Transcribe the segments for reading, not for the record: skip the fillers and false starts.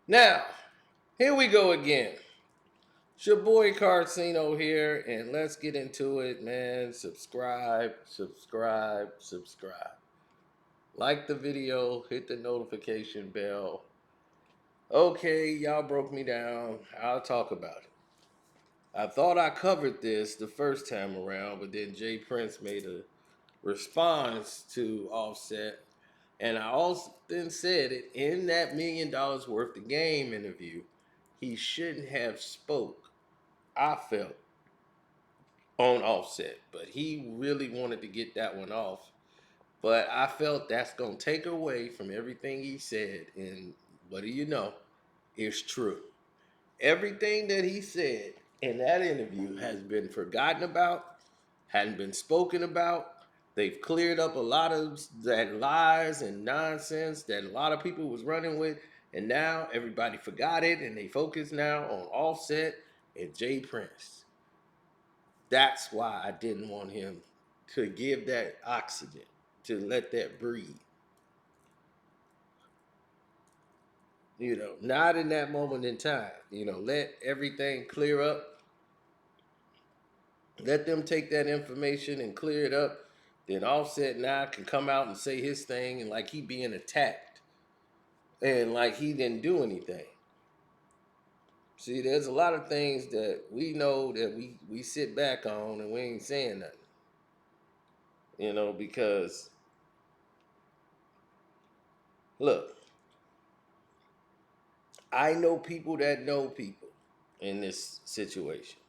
Now, here we go again. It's your boy Carcino here, and let's get into it, man. Subscribe. Like the video, hit the notification bell. Okay, y'all broke me down. I'll talk about it. I thought I covered this the first time around, but then Jay Prince made a response to Offset. And I often said it in that $1 million worth of game interview, he shouldn't have spoke, I felt, on Offset. But he really wanted to get that one off. But I felt that's going to take away from everything he said. And what do you know? It's true. Everything that he said in that interview has been forgotten about, hadn't been spoken about. They've cleared up a lot of that lies and nonsense that a lot of people was running with, and now everybody forgot it, and they focus now on Offset and Jay Prince. That's why I didn't want him to give that oxygen, to let that breathe. Not in that moment in time. Let everything clear up. Let them take that information and clear it up. Then Offset now can come out and say his thing and like he being attacked and like he didn't do anything. See, there's a lot of things that we know that we sit back on and we ain't saying nothing. Because look, I know people that know people in this situation.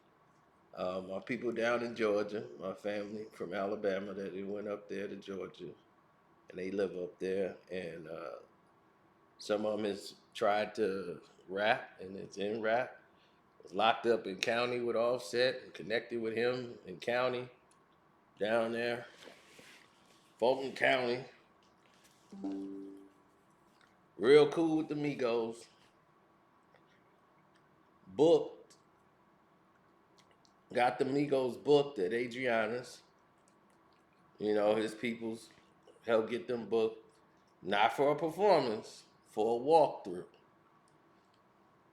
My people down in Georgia, my family from Alabama that they went up there to Georgia and they live up there. And some of them has tried to rap and it's in rap. Was locked up in county with Offset and connected with him in county down there, Fulton County. Real cool with the Migos. Booked. Got the Migos booked at Adriana's. His peoples helped get them booked. Not for a performance, for a walkthrough.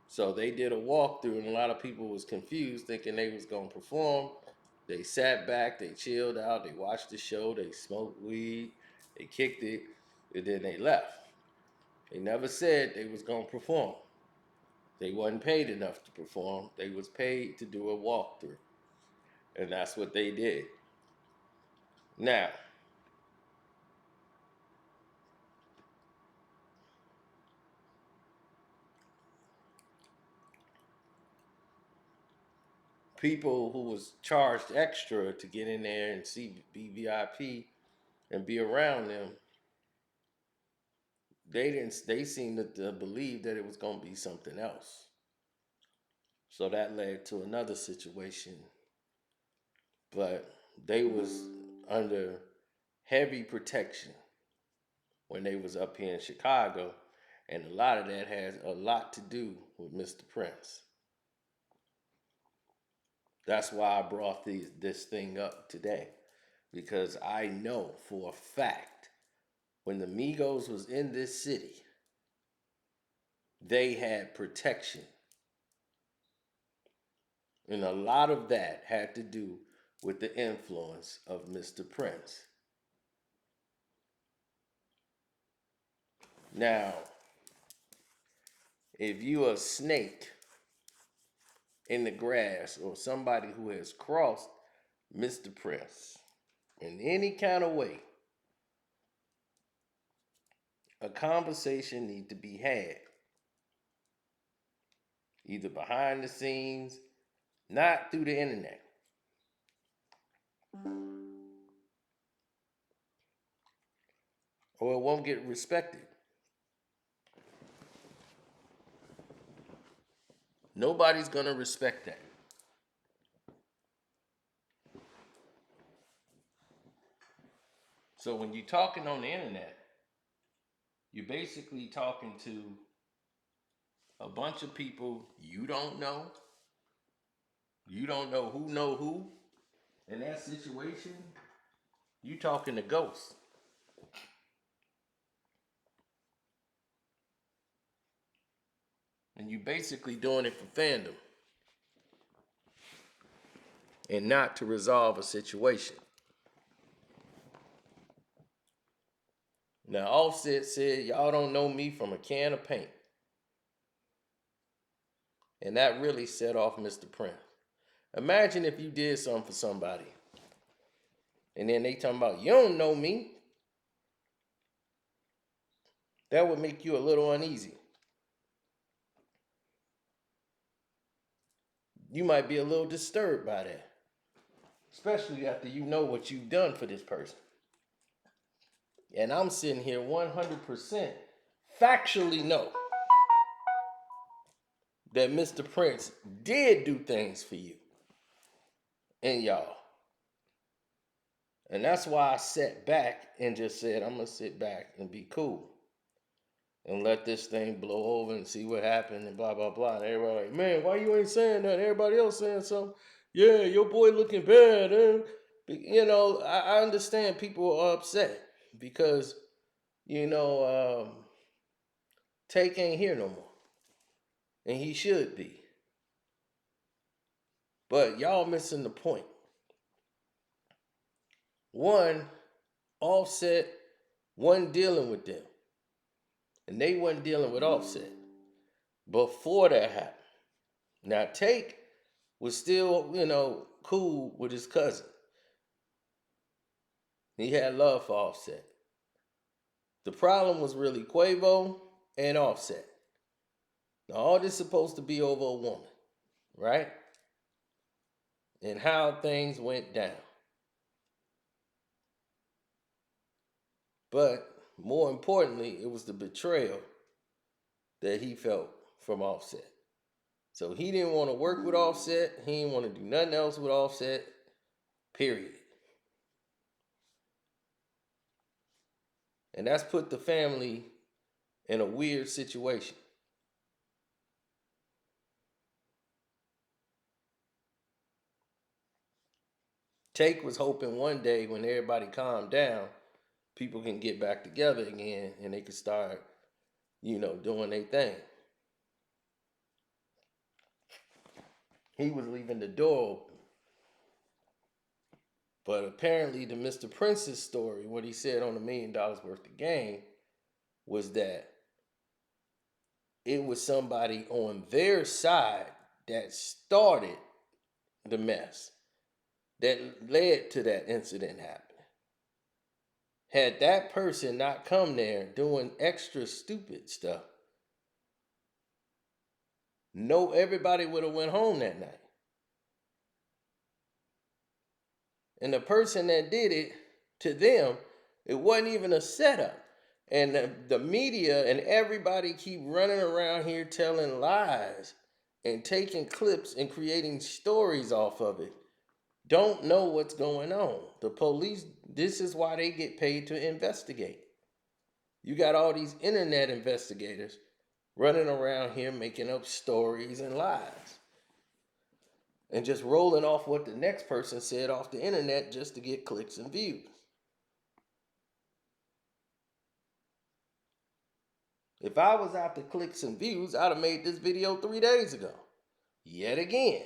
So they did a walkthrough, and a lot of people was confused, thinking they was gonna perform. They sat back, they chilled out, they watched the show, they smoked weed, they kicked it, and then they left. They never said they was gonna perform. They wasn't paid enough to perform. They was paid to do a walkthrough, and that's what they did. Now, people who was charged extra to get in there and see BVIP and be around them, they didn't. They seemed to believe that it was going to be something else. So that led to another situation. But they was under heavy protection when they was up here in Chicago, and a lot of that has a lot to do with Mr. Prince. That's why I brought this thing up today, because I know for a fact when the Migos was in this city, they had protection. And a lot of that had to do with the influence of Mr. Prince. Now, if you a snake in the grass or somebody who has crossed Mr. Prince in any kind of way, a conversation need to be had. Either behind the scenes, not through the internet. Or it won't get respected. Nobody's gonna respect that. So when you're talking on the internet, you're basically talking to a bunch of people you don't know. You don't know who. In that situation, you talking to ghosts. And you basically doing it for fandom and not to resolve a situation. Now, Offset said, y'all don't know me from a can of paint. And that really set off Mr. Prince. Imagine if you did something for somebody and then they talking about, you don't know me. That would make you a little uneasy. You might be a little disturbed by that, especially after you know what you've done for this person. And I'm sitting here 100% factually know that Mr. Prince did do things for you and y'all. And that's why I sat back and just said, I'm going to sit back and be cool and let this thing blow over and see what happened and blah, blah, blah. And everybody like, man, why you ain't saying that? Everybody else saying something. Yeah, your boy looking bad. You know, I understand people are upset because, you know, Take ain't here no more. And he should be. But y'all missing the point. One, Offset wasn't dealing with them. And they wasn't dealing with Offset before that happened. Now, Take was still, you know, cool with his cousin. He had love for Offset. The problem was really Quavo and Offset. Now, all this is supposed to be over a woman, right? And how things went down. But more importantly, it was the betrayal that he felt from Offset. So he didn't want to work with Offset. He didn't want to do nothing else with Offset, period. And that's put the family in a weird situation. Take was hoping one day when everybody calmed down, people can get back together again and they could start, you know, doing their thing. He was leaving the door open. But apparently, the Mr. Prince's story, what he said on $1 million worth of game, was that it was somebody on their side that started the mess that led to that incident happening. Had that person not come there doing extra stupid stuff, no, everybody would have went home that night. And the person that did it, to them, it wasn't even a setup. And the media and everybody keep running around here telling lies and taking clips and creating stories off of it. Don't know what's going on. The police, this is why they get paid to investigate. You got all these internet investigators running around here making up stories and lies. And just rolling off what the next person said off the internet just to get clicks and views. If I was after clicks and views, I'd have made this video 3 days ago. Yet again,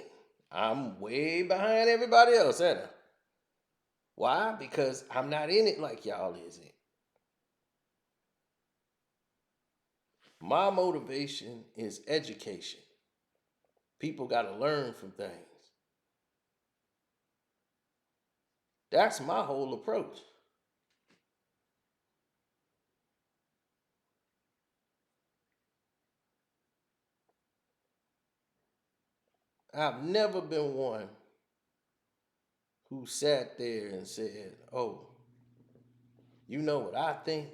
I'm way behind everybody else, ain't I? Why? Because I'm not in it like y'all is in. My motivation is education. People got to learn from things. That's my whole approach. I've never been one who sat there and said, oh, you know what I think?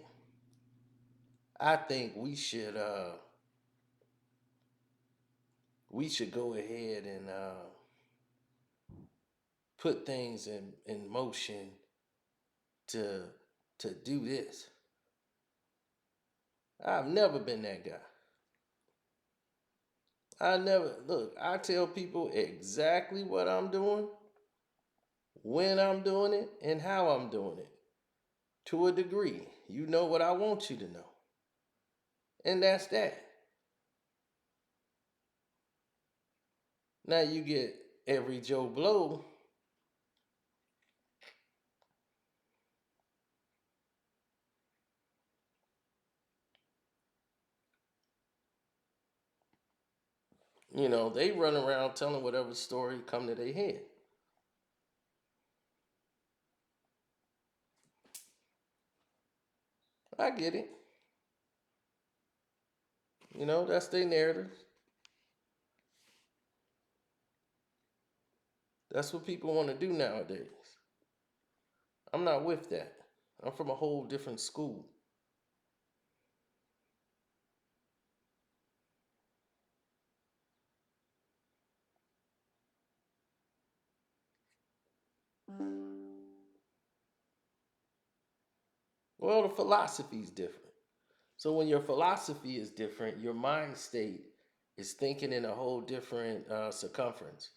I think we should go ahead and put things in motion to do this. I've never been that guy. I tell people exactly what I'm doing, when I'm doing it, and how I'm doing it. To a degree. You know what I want you to know. And that's that. Now you get every Joe Blow. They run around telling whatever story come to their head. I get it. That's their narrative. That's what people want to do nowadays. I'm not with that. I'm from a whole different school. Well, the philosophy is different. So when your philosophy is different, your mind state is thinking in a whole different circumference.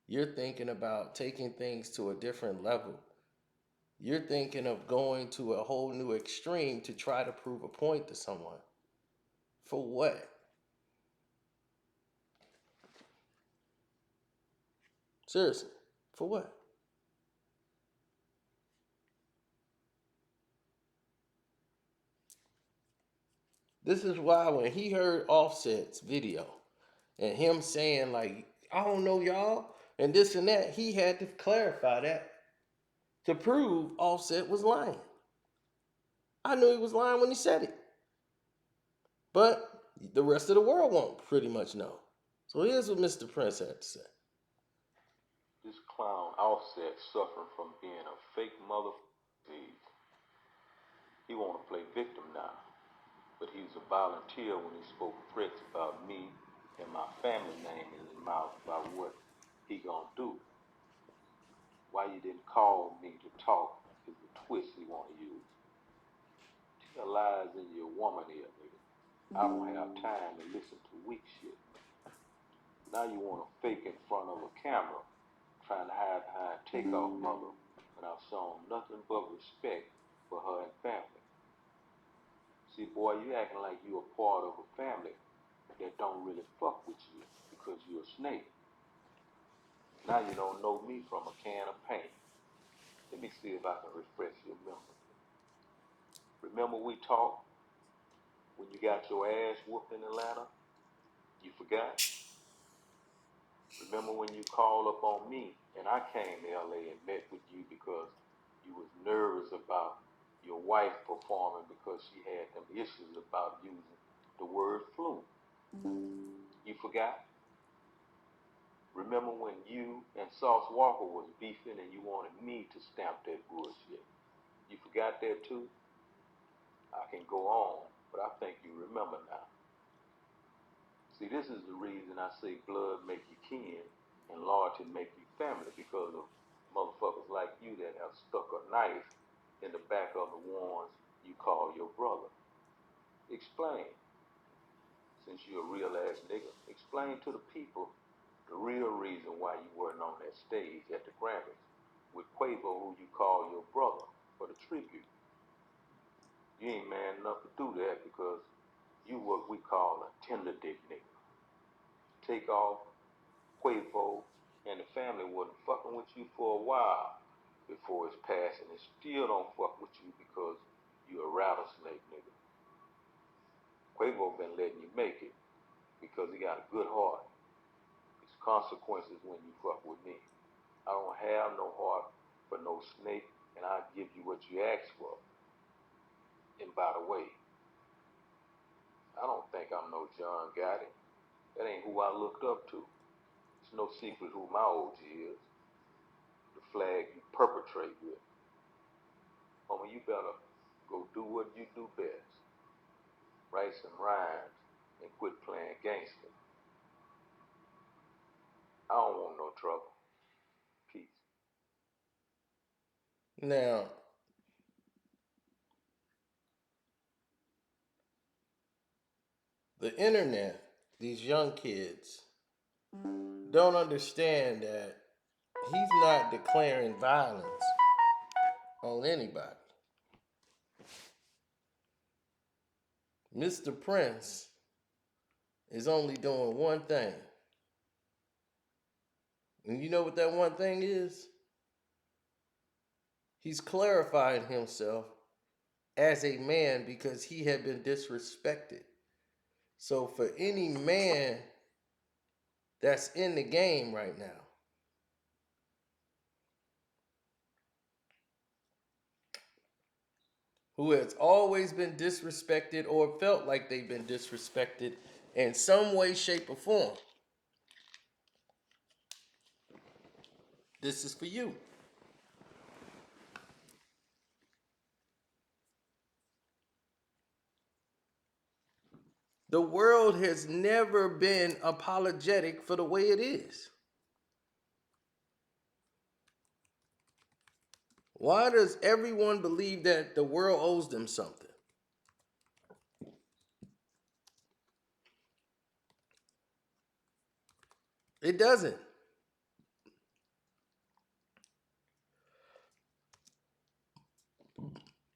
You're thinking about taking things to a different level. You're thinking of going to a whole new extreme to try to prove a point to someone. For what? Seriously, for what? This is why when he heard Offset's video and him saying, like, I don't know y'all, and this and that, he had to clarify that to prove Offset was lying. I knew he was lying when he said it. But the rest of the world won't pretty much know. So here's what Mr. Prince had to say. This clown Offset suffering from being a fake mother. He want to play victim now, but he was a volunteer when he spoke threats about me and my family name in his mouth about what he gonna do. Why you didn't call me to talk is the twist he want to use. Tell lies in your woman ear, nigga. I don't have time to listen to weak shit. Now you want to fake in front of a camera, trying to hide behind Takeoff mother when I've shown nothing but respect for her and family. See, boy, you acting like you a part of a family that don't really fuck with you because you're a snake. Now you don't know me from a can of paint. Let me see if I can refresh your memory. Remember we talked when you got your ass whooped in Atlanta? You forgot? Remember when you called up on me and I came to LA and met with you because you was nervous about your wife performing because she had them issues about using the word flu? You forgot? Remember when you and Sauce Walker was beefing and you wanted me to stamp that bullshit? You forgot that too? I can go on, but I think you remember now. See, this is the reason I say blood make you kin and loyalty make you family, because of motherfuckers like you that have stuck a knife in the back of the ones you call your brother. Explain, since you're a real ass nigga. Explain to the people the real reason why you weren't on that stage at the Grammys with Quavo, who you call your brother, for the tribute. You ain't man enough to do that because you what we call a tender dick nigga. Takeoff, Quavo, and the family wasn't fucking with you for a while before his passing, and still don't fuck with you because you a rattlesnake nigga. Quavo been letting you make it because he got a good heart. It's consequences when you fuck with me. I don't have no heart for no snake, and I give you what you ask for. And by the way, I don't think I'm no John Gotti. That ain't who I looked up to. It's no secret who my OG is. The flag you perpetrate with. Homie, you better go do what you do best. Write some rhymes and quit playing gangster. I don't want no trouble. Peace. Now, the internet, these young kids, don't understand that he's not declaring violence on anybody. Mr. Prince is only doing one thing. And you know what that one thing is? He's clarifying himself as a man because he had been disrespected. So for any man that's in the game right now, who has always been disrespected or felt like they've been disrespected in some way, shape, or form, this is for you. The world has never been apologetic for the way it is. Why does everyone believe that the world owes them something? It doesn't.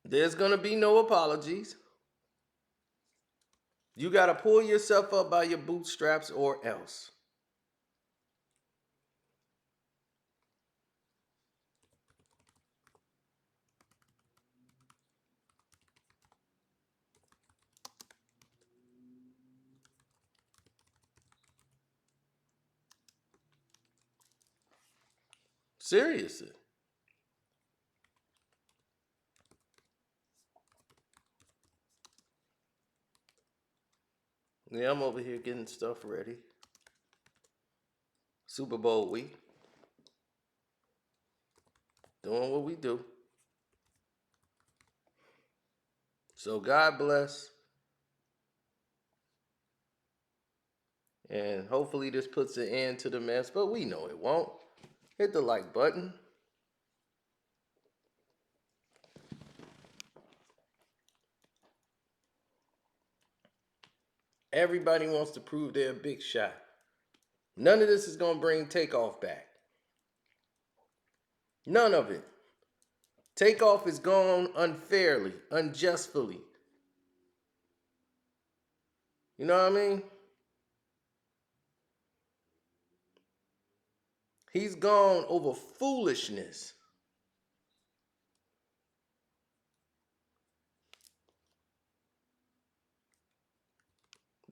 There's going to be no apologies. You got to pull yourself up by your bootstraps or else. Seriously. Yeah, I'm over here getting stuff ready. Super Bowl week. Doing what we do. So God bless. And hopefully this puts an end to the mess, but we know it won't. Hit the like button. Everybody wants to prove they're a big shot. None of this is going to bring Takeoff back. None of it. Takeoff is gone unfairly, unjustly. You know what I mean? He's gone over foolishness.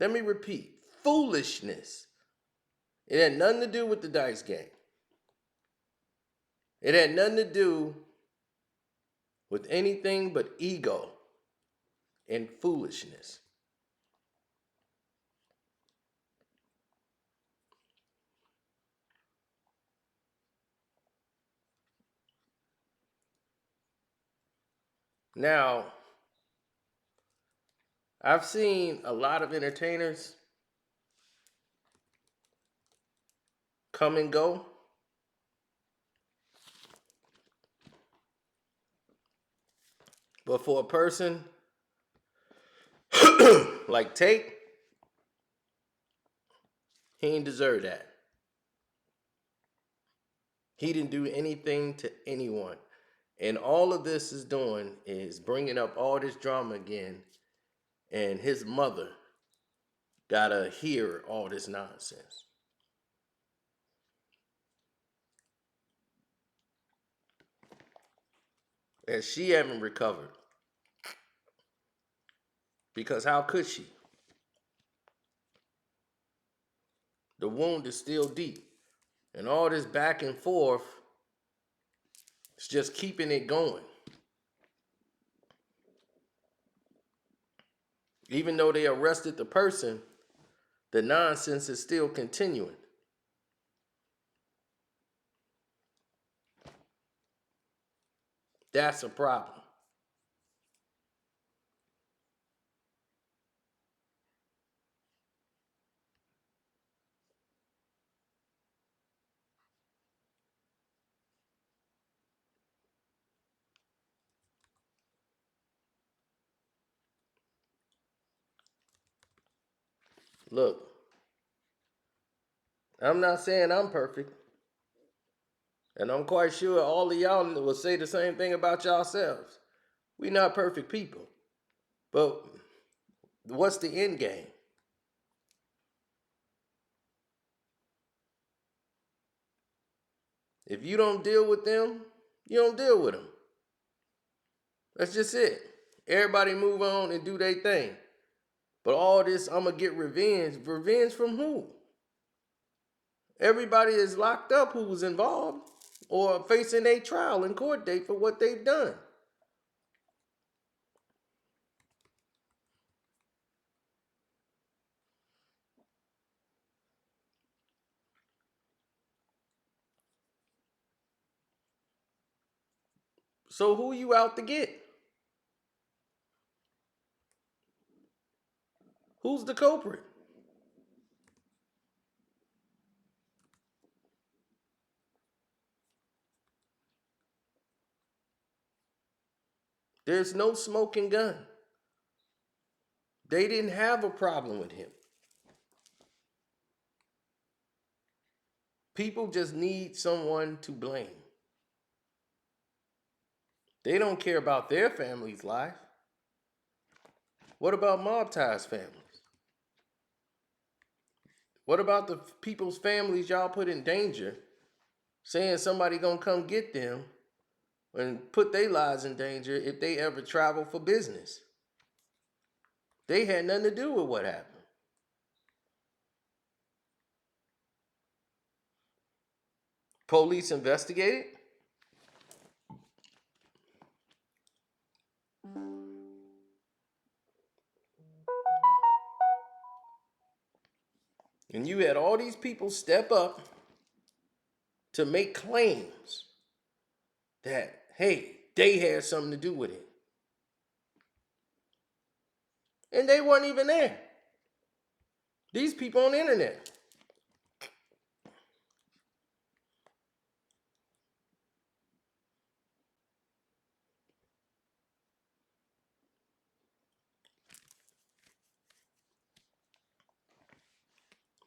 Let me repeat, foolishness. It had nothing to do with the dice game. It had nothing to do with anything but ego and foolishness. Now, I've seen a lot of entertainers come and go. But for a person like Tate, he ain't deserve that. He didn't do anything to anyone. And all of this is doing is bringing up all this drama again. And his mother gotta hear all this nonsense. And she haven't recovered. Because how could she? The wound is still deep. And all this back and forth is just keeping it going. Even though they arrested the person, the nonsense is still continuing. That's a problem. Look, I'm not saying I'm perfect. And I'm quite sure all of y'all will say the same thing about yourselves. We not perfect people. But what's the end game? If you don't deal with them, you don't deal with them. That's just it. Everybody move on and do their thing. But all this, I'm going to get revenge. Revenge from who? Everybody is locked up who was involved or facing a trial and court date for what they've done. So who you out to get? Who's the culprit? There's no smoking gun. They didn't have a problem with him. People just need someone to blame. They don't care about their family's life. What about mob ties families? What about the people's families y'all put in danger, saying somebody gonna come get them and put their lives in danger if they ever travel for business? They had nothing to do with what happened. Police investigated. And you had all these people step up to make claims that, hey, they had something to do with it. And they weren't even there. These people on the internet.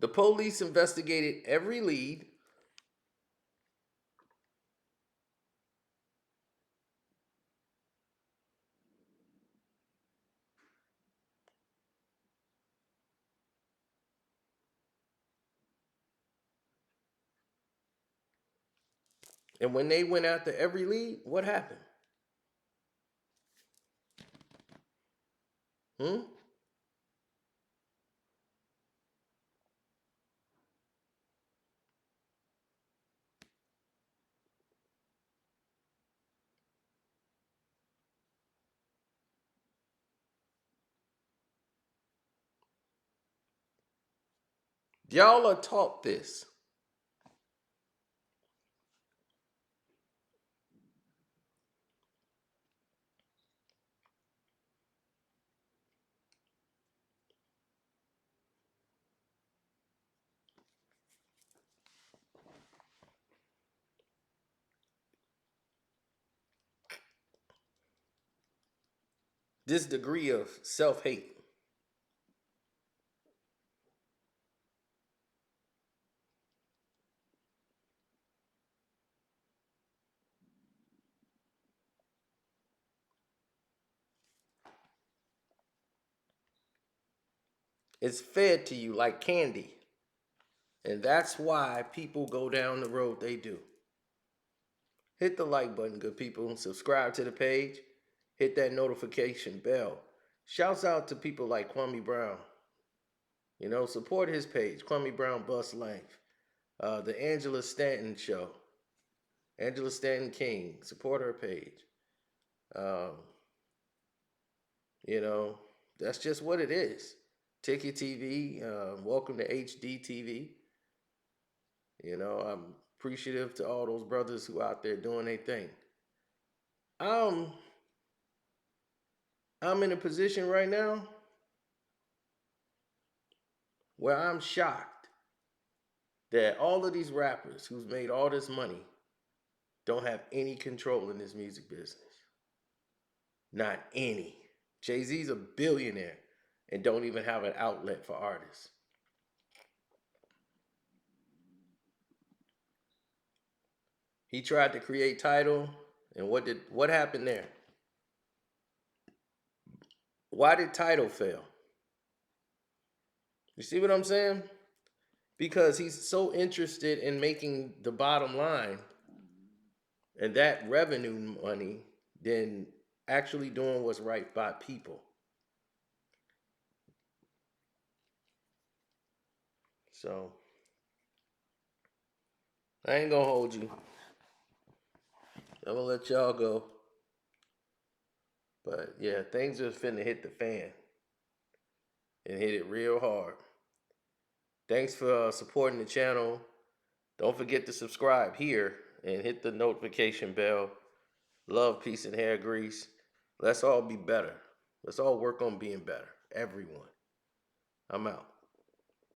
The police investigated every lead. And when they went after every lead, what happened? Hmm? Y'all are taught this. This degree of self hate. It's fed to you like candy. And that's why people go down the road they do. Hit the like button, good people. Subscribe to the page. Hit that notification bell. Shouts out to people like Kwame Brown. You know, support his page, Kwame Brown Bust Life. The Angela Stanton Show. Angela Stanton King. Support her page. Um, you know, that's just what it is. Ticket TV. Welcome to HD TV. You know, I'm appreciative to all those brothers who out there doing their thing. Um, I'm in a position right now where I'm shocked that all of these rappers who's made all this money don't have any control in this music business. Not any. Jay-Z's a billionaire and don't even have an outlet for artists. He tried to create Tidal, and what happened there? Why did Tidal fail? You see what I'm saying? Because he's so interested in making the bottom line And that revenue money then actually doing what's right by people. So I ain't gonna hold you. I'm gonna let y'all go. But yeah, things are finna hit the fan and hit it real hard. Thanks for supporting the channel. Don't forget to subscribe here and hit the notification bell. Love, peace, and hair grease. Let's all be better. Let's all work on being better. Everyone. I'm out.